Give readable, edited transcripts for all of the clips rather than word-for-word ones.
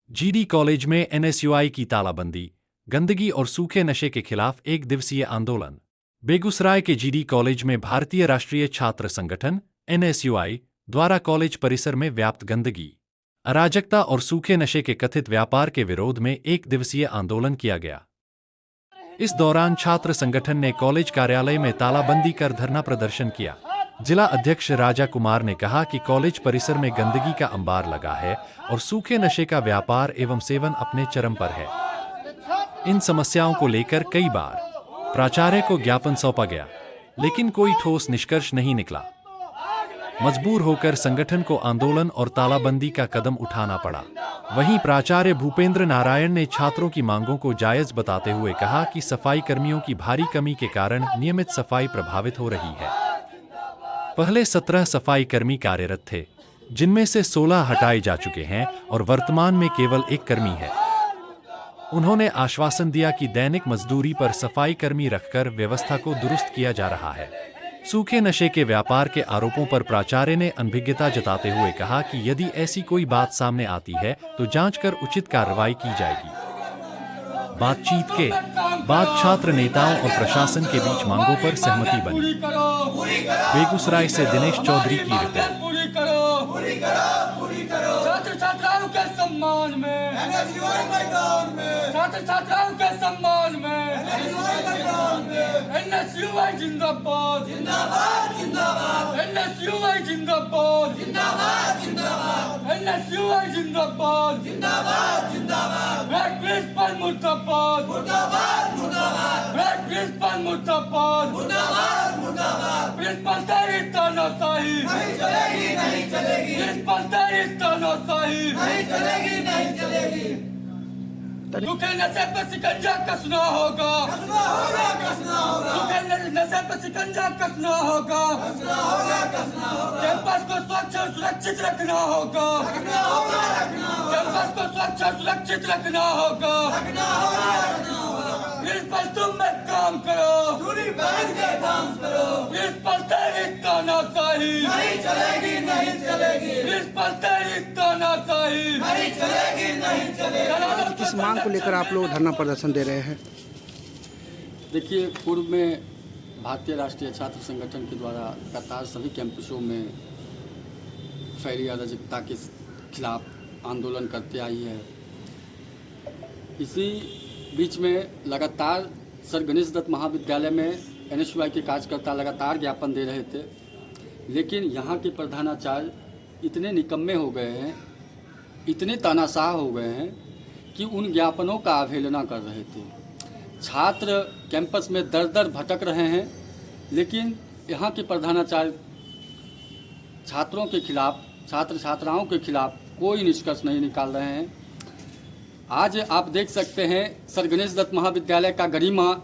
GD college में NSUI की तालाबंदी, गंदगी और सूखे नशे के खिलाफ एक दिवसीय आंदोलन। बेगूसराय के जीडी कॉलेज में भारतीय राष्ट्रीय छात्र संगठन एनएसयूआई द्वारा कॉलेज परिसर में व्याप्त गंदगी, अराजकता और सूखे नशे के कथित व्यापार के विरोध में एक दिवसीय आंदोलन किया गया। इस दौरान छात्र संगठन ने कॉलेज कार्यालय में तालाबंदी कर धरना प्रदर्शन किया। जिला अध्यक्ष राजा कुमार ने कहा कि कॉलेज परिसर में गंदगी का अंबार लगा है और सूखे नशे का व्यापार एवं सेवन अपने चरम पर है। इन समस्याओं को लेकर कई बार प्राचार्य को ज्ञापन सौंपा गया, लेकिन कोई ठोस निष्कर्ष नहीं निकला। मजबूर होकर संगठन को आंदोलन और तालाबंदी का कदम उठाना पड़ा। वहीं प्राचार्य भूपेंद्र नारायण ने छात्रों की मांगों को जायज बताते हुए कहा कि सफाई कर्मियों की भारी कमी के कारण नियमित सफाई प्रभावित हो रही है। पहले 17 सफाई कर्मी कार्यरत थे, जिनमें से 16 हटाए जा चुके हैं और वर्तमान में केवल 1 कर्मी है। उन्होंने आश्वासन दिया कि दैनिक मजदूरी पर सफाई कर्मी रखकर व्यवस्था को दुरुस्त किया जा रहा है। सूखे नशे के व्यापार के आरोपों पर प्राचार्य ने अनभिज्ञता जताते हुए कहा कि यदि ऐसी कोई बात सामने आती है तो जांच कर उचित कार्रवाई की जाएगी। बातचीत के बाद छात्र नेताओं और प्रशासन के बीच मांगों पर सहमति बनी। बेगूसराय से दिनेश चौधरी की रिपोर्ट। छात्र छात्राओं के सम्मान में, छात्र छात्राओं के सम्मान में एनएसयूआई जिंदाबाद, जिंदाबाद, जिंदाबाद, एनएसयूआई जिंदाबाद, जिंदाबाद, जिंदाबाद, एनएसयूआई जिंदाबाद, जिंदाबाद, जिंदाबाद, रेड प्रिंसिपल मुर्दाबाद, मुर्दाबाद, मुर्दाबाद, रेड प्रिंसिपल मुर्दाबाद, मुर्दाबाद, मुर्दाबाद, प्रिंसिपल तेरी तानाशाही नहीं चलेगी, नहीं चलेगी, प्रिंसिपल तेरी तानाशाही नहीं चलेगी, नहीं चलेगी। सूखे नशे पर शिकंजा कसना होगा, कसना होगा, कसना होगा, सूखे नशे पर शिकंजा कसना होगा, कसना होगा, कसना होगा, कैंपस को स्वच्छ और सुरक्षित रखना होगा, रखना होगा, रखना होगा, कैंपस को स्वच्छ और सुरक्षित रखना होगा, रखना होगा, रखना होगा। प्रिंसिपल तुम एक काम करो, दूरी पहन के काम करो, प्रिंसिपल तेरी तानाशाही नहीं चलेगी, नहीं चलेगी, प्रिंसिपल तेरी तानाशाही नहीं चलेगी, नहीं चलेगी। किस मांग को लेकर आप लोग धरना प्रदर्शन दे रहे हैं? देखिए, पूर्व में भारतीय राष्ट्रीय छात्र संगठन के द्वारा लगातार सभी कैंपसों में फैली अराजकता के खिलाफ आंदोलन करते आई है। इसी बीच में लगातार सर गणेश दत्त महाविद्यालय में एनएसयूआई के कार्यकर्ता लगातार ज्ञापन दे रहे थे, लेकिन यहाँ के प्रधानाचार्य इतने निकम्मे हो गए हैं, इतने तानाशाह हो गए हैं कि उन ज्ञापनों का अवहेलना कर रहे थे। छात्र कैंपस में दर दर भटक रहे हैं, लेकिन यहाँ के प्रधानाचार्य छात्रों के खिलाफ, छात्र छात्राओं के खिलाफ कोई निष्कर्ष नहीं निकाल रहे हैं। आज आप देख सकते हैं सर गणेश दत्त महाविद्यालय का गरिमा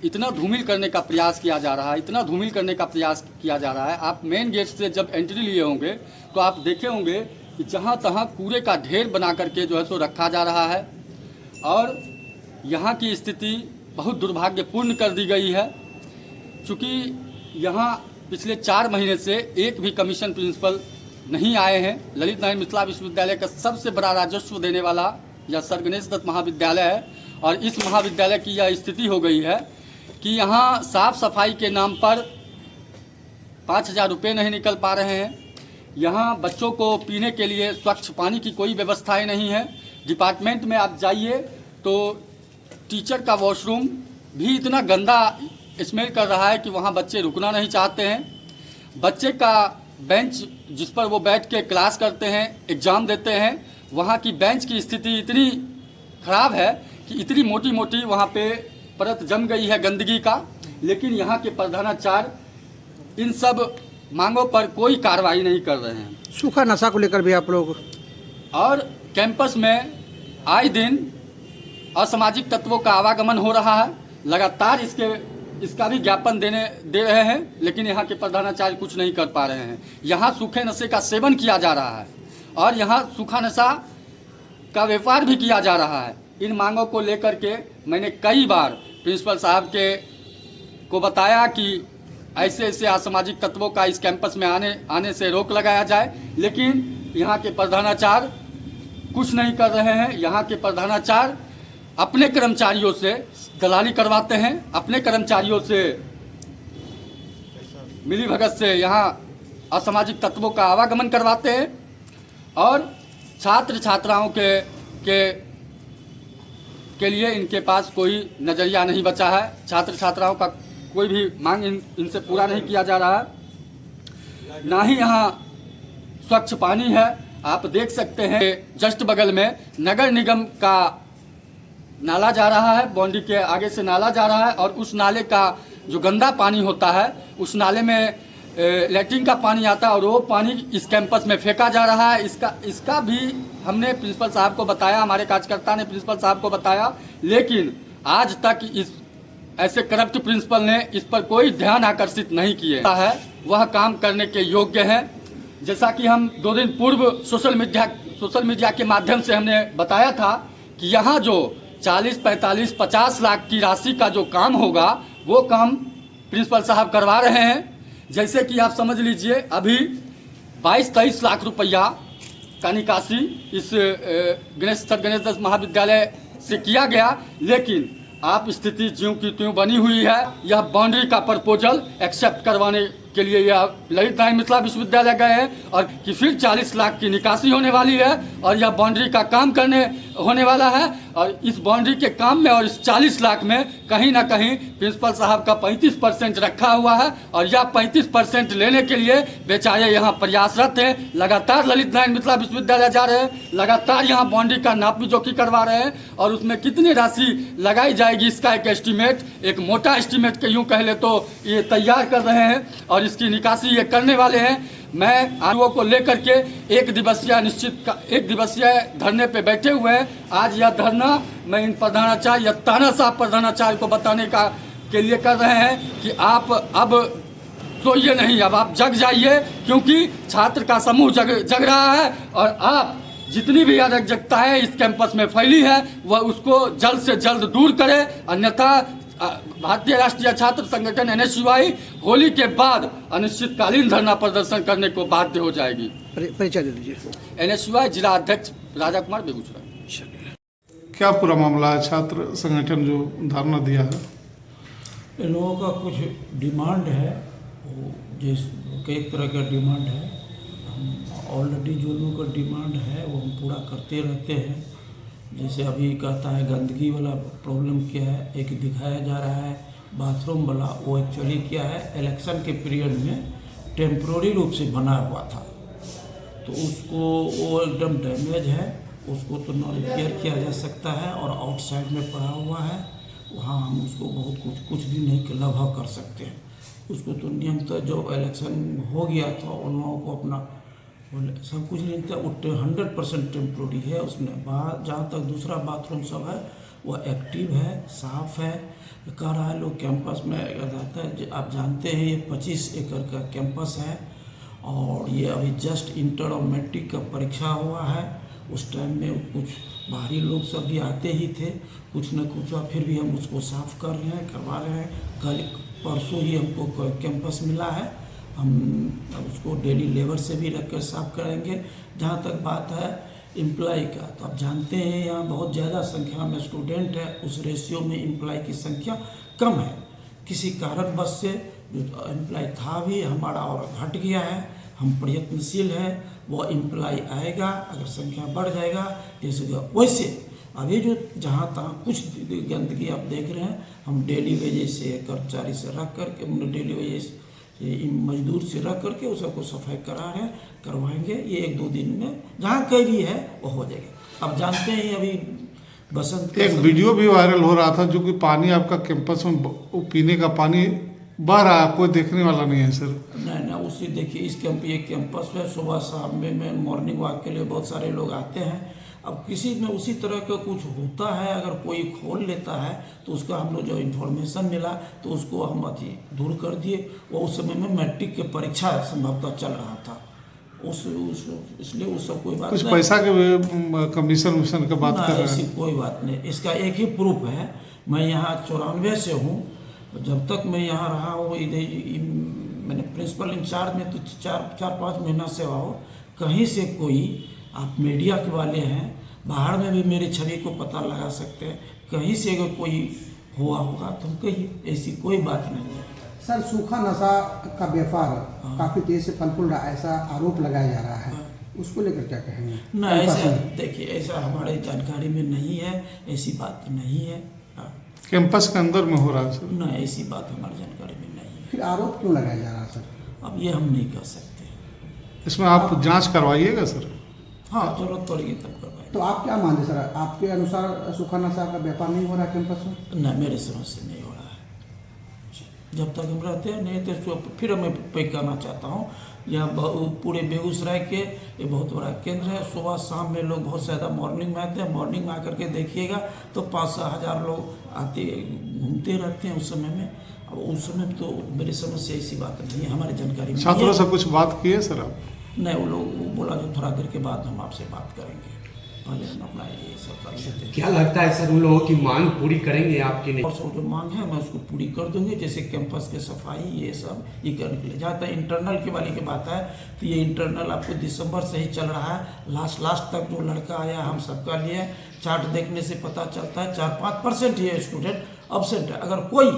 इतना धूमिल करने का प्रयास किया जा रहा है, इतना धूमिल करने का प्रयास किया जा रहा है। आप मेन गेट से जब एंट्री लिए होंगे तो आप देखे होंगे कि जहाँ तहाँ कूड़े का ढेर बना करके जो है सो रखा जा रहा है और यहाँ की स्थिति बहुत दुर्भाग्यपूर्ण कर दी गई है। चूँकि यहाँ पिछले 4 महीने से एक भी कमीशन प्रिंसिपल नहीं आए हैं। ललित नारायण मिथिला विश्वविद्यालय का सबसे बड़ा राजस्व देने वाला यह सर गणेश दत्त महाविद्यालय है और इस महाविद्यालय की यह स्थिति हो गई है कि यहाँ साफ सफाई के नाम पर 5,000 रुपये नहीं निकल पा रहे हैं। यहाँ बच्चों को पीने के लिए स्वच्छ पानी की कोई व्यवस्थाएं नहीं है। डिपार्टमेंट में आप जाइए तो टीचर का वॉशरूम भी इतना गंदा स्मेल कर रहा है कि वहाँ बच्चे रुकना नहीं चाहते हैं। बच्चे का बेंच जिस पर वो बैठ के क्लास करते हैं, एग्ज़ाम देते हैं, वहाँ की बेंच की स्थिति इतनी ख़राब है कि इतनी मोटी मोटी वहाँ पे परत जम गई है गंदगी का। लेकिन यहाँ के प्रधानाचार्य इन सब मांगों पर कोई कार्रवाई नहीं कर रहे हैं। सूखा नशा को लेकर भी आप लोग और कैंपस में आए दिन असामाजिक तत्वों का आवागमन हो रहा है। लगातार इसका भी ज्ञापन दे रहे हैं, लेकिन यहाँ के प्रधानाचार्य कुछ नहीं कर पा रहे हैं। यहाँ सूखे नशे का सेवन किया जा रहा है और यहाँ सूखा नशा का व्यापार भी किया जा रहा है। इन मांगों को लेकर के मैंने कई बार प्रिंसिपल साहब को बताया कि ऐसे ऐसे असामाजिक तत्वों का इस कैंपस में आने से रोक लगाया जाए, लेकिन यहाँ के प्रधानाचार्य कुछ नहीं कर रहे हैं। यहाँ के प्रधानाचार्य अपने कर्मचारियों से दलाली करवाते हैं, अपने कर्मचारियों से मिलीभगत से यहाँ असामाजिक तत्वों का आवागमन करवाते हैं और छात्र छात्राओं के लिए इनके पास कोई नज़रिया नहीं बचा है। छात्र छात्राओं का कोई भी मांग इनसे पूरा नहीं किया जा रहा है। ना ही यहाँ स्वच्छ पानी है। आप देख सकते हैं जस्ट बगल में नगर निगम का नाला जा रहा है, बाउंड्री के आगे से नाला जा रहा है और उस नाले का जो गंदा पानी होता है, उस नाले में लैट्रिन का पानी आता है और वो पानी इस कैंपस में फेंका जा रहा है। इसका भी हमने प्रिंसिपल साहब को बताया, हमारे कार्यकर्ता ने प्रिंसिपल साहब को बताया, लेकिन आज तक इस ऐसे करप्ट प्रिंसिपल ने इस पर कोई ध्यान आकर्षित नहीं किया है। वह काम करने के योग्य हैं। जैसा कि हम 2 दिन पूर्व सोशल मीडिया के माध्यम से हमने बताया था कि यहाँ जो 40, 45, 50 लाख की राशि का जो काम होगा वो काम प्रिंसिपल साहब करवा रहे हैं। जैसे कि आप समझ लीजिए अभी 22-23 लाख रुपया का निकासी इस गणेश दत्त महाविद्यालय से किया गया, लेकिन आप स्थिति ज्यों की त्यों बनी हुई है। यह बाउंड्री का प्रपोजल एक्सेप्ट करवाने के लिए यह ललित नारायण मिथिला विश्वविद्यालय गए हैं और कि फिर 40 लाख की निकासी होने वाली है और यह बाउंड्री का काम करने होने वाला है और इस बाउंड्री के काम में और इस 40 लाख में कहीं ना कहीं प्रिंसिपल साहब का 35% रखा हुआ है और यह 35% लेने के लिए बेचारे यहाँ प्रयासरत हैं। लगातार ललित नारायण मिथिला विश्वविद्यालय जा रहे हैं, लगातार यहाँ बाउंड्री का नापी जोखी करवा रहे हैं और उसमें कितनी राशि लगाई जाएगी इसका एक एस्टीमेट, एक मोटा एस्टीमेट के यूँ कह ले तो ये तैयार कर रहे हैं और इसकी निकासी ये करने वाले हैं। मैं आयुओं को लेकर के एक दिवसीय धरने पे बैठे हुए हैं। आज यह धरना मैं इन प्रधानाचार्य या ताना साहब प्रधानाचार्य को बताने के लिए कर रहे हैं कि आप अब सोइए नहीं, अब आप जग जाइए, क्योंकि छात्र का समूह जग रहा है और आप जितनी भी अराजकता है इस कैंपस में फैली है वह उसको जल्द से जल्द दूर करे, अन्यथा भारतीय राष्ट्रीय छात्र संगठन NSUI होली के बाद अनिश्चितकालीन धरना प्रदर्शन करने को बाध्य हो जाएगी। परिचय दे दीजिए। NSUI जिला अध्यक्ष राजा कुमार, बेगूसराय। क्या पूरा मामला है? छात्र संगठन जो धरना दिया है, इन लोगों का कुछ डिमांड है, वो जिस कई तरह का डिमांड है। हम ऑलरेडी जो लोगों का डिमांड है वो हम पूरा करते रहते हैं। जैसे अभी कहता है गंदगी वाला प्रॉब्लम क्या है, एक दिखाया जा रहा है बाथरूम वाला, वो एक्चुअली क्या है इलेक्शन के पीरियड में टेम्प्रोरी रूप से बना हुआ था, तो उसको वो एकदम डैमेज है, उसको तो न रिपेयर किया जा सकता है और आउटसाइड में पड़ा हुआ है, वहाँ हम उसको बहुत कुछ भी नहीं लगभग कर सकते हैं। उसको तो नियमतः जो इलेक्शन हो गया था उन लोगों को अपना सब कुछ नहीं था, वो 100% टेम्प्रोरी है। उसमें बाहर जहाँ तक दूसरा बाथरूम सब है वह एक्टिव है, साफ़ है। कह रहा है लोग कैंपस में रहता है, आप जानते हैं ये 25 एकड़ का कैंपस है और ये अभी जस्ट इंटर और मैट्रिक का परीक्षा हुआ है। उस टाइम में कुछ बाहरी लोग सब भी आते ही थे, कुछ न कुछ, फिर भी हम उसको साफ़ कर रहे हैं, करवा रहे हैं। कल परसों ही हमको कैंपस मिला है, हम उसको डेली लेबर से भी रख कर साफ कराएंगे। जहाँ तक बात है एम्प्लॉय का, तो आप जानते हैं यहाँ बहुत ज़्यादा संख्या में स्टूडेंट है, उस रेशियो में एम्प्लॉय की संख्या कम है। किसी कारणवश से जो एम्प्लॉय था भी हमारा और घट गया है। हम प्रयत्नशील है, वो एम्प्लॉय आएगा, अगर संख्या बढ़ जाएगा जैसे वैसे अभी जो जहाँ तहाँ कुछ गंदगी आप देख रहे हैं, हम डेली वेजेस से कर्मचारी से रख करके डेली वेजेस मजदूर से रख करके उस सबको सफाई करवाएंगे। ये 1-2 दिन में जहाँ कहीं भी है वो हो जाएगा। अब जानते हैं अभी बसंत एक वीडियो भी वायरल हो रहा था जो कि पानी आपका कैंपस में पीने का पानी बह रहा है, कोई देखने वाला नहीं है सर। नहीं, उसी देखिए इस कैंपस में सुबह शाम में मॉर्निंग वॉक के लिए बहुत सारे लोग आते हैं। अब किसी में उसी तरह का कुछ होता है, अगर कोई खोल लेता है तो उसका हम लोग जो इन्फॉर्मेशन मिला तो उसको हम दूर कर दिए। वो उस समय में मैट्रिक की परीक्षा संभवतः चल रहा था, इसलिए उस सब कोई बात कुछ नहीं। पैसा के कमीशन का बात कर रहे हैं, ऐसी कोई बात नहीं। इसका एक ही प्रूफ है, मैं यहाँ 94 से हूँ, जब तक मैं यहाँ रहा हूँ मैंने प्रिंसिपल इंचार्ज में तो 4-5 महीना सेवा हो, कहीं से कोई आप मीडिया के वाले हैं बाहर में भी मेरी छवि को पता लगा सकते हैं। कहीं से अगर कोई हुआ होगा तो हम कहिए, ऐसी कोई बात नहीं है। सर सूखा नशा का व्यापार काफी तेज से फल फूल रहा है, ऐसा आरोप लगाया जा रहा है, उसको लेकर क्या कहेंगे? ना ऐसा देखिए, ऐसा हमारे जानकारी में नहीं है, ऐसी बात नहीं है। हाँ। कैंपस के अंदर में हो रहा है सर? ना ऐसी बात हमारी जानकारी में नहीं है। फिर आरोप क्यों लगाया जा रहा है सर? अब ये हम नहीं कह सकते। इसमें आप जांच करवाइएगा सर? हाँ जरूरत पड़ेगी तब करवाएंगे। तो आप क्या मानते सर, आपके अनुसार सूखा नशा का व्यापार नहीं हो रहा है कैंपस में? ना मेरे समझ से नहीं हो रहा है। जब तक हम रहते हैं नहीं तो इसको फिर मैं पे कहना चाहता हूँ, यहाँ पूरे बेगूसराय के ये बहुत बड़ा केंद्र है। सुबह शाम में लोग बहुत ज़्यादा मॉर्निंग में आते हैं। मॉर्निंग में आकर के देखिएगा तो 5-6 हज़ार लोग आते घूमते रहते हैं उस समय में। अब उस समय तो मेरी समझ से ऐसी बात नहीं है, हमारी जानकारी में छात्रों से कुछ बात की है सर आप? नहीं, वो लोग बोला जो थोड़ा देर के बाद हम आपसे बात करेंगे, पहले हम अपना ये सब कर लेते हैं। क्या लगता है सर, उन लोगों की मांग पूरी करेंगे आपकी? नहीं, और सब जो मांग है मैं उसको पूरी कर दूंगी, जैसे कैंपस के सफाई ये सब ये करने के लिए। जहाँ तक इंटरनल के वाली की बात है तो ये इंटरनल आपको दिसंबर से ही चल रहा है। लास्ट तक जो लड़का आया हम सबका लिए चार्ट देखने से पता चलता है 4-5% ही स्टूडेंट अब्सेंट है। अगर कोई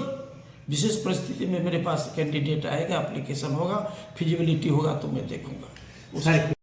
विशेष परिस्थिति में मेरे पास कैंडिडेट आएगा, एप्लीकेशन होगा, फिजिबिलिटी होगा तो मैं देखूंगा। सर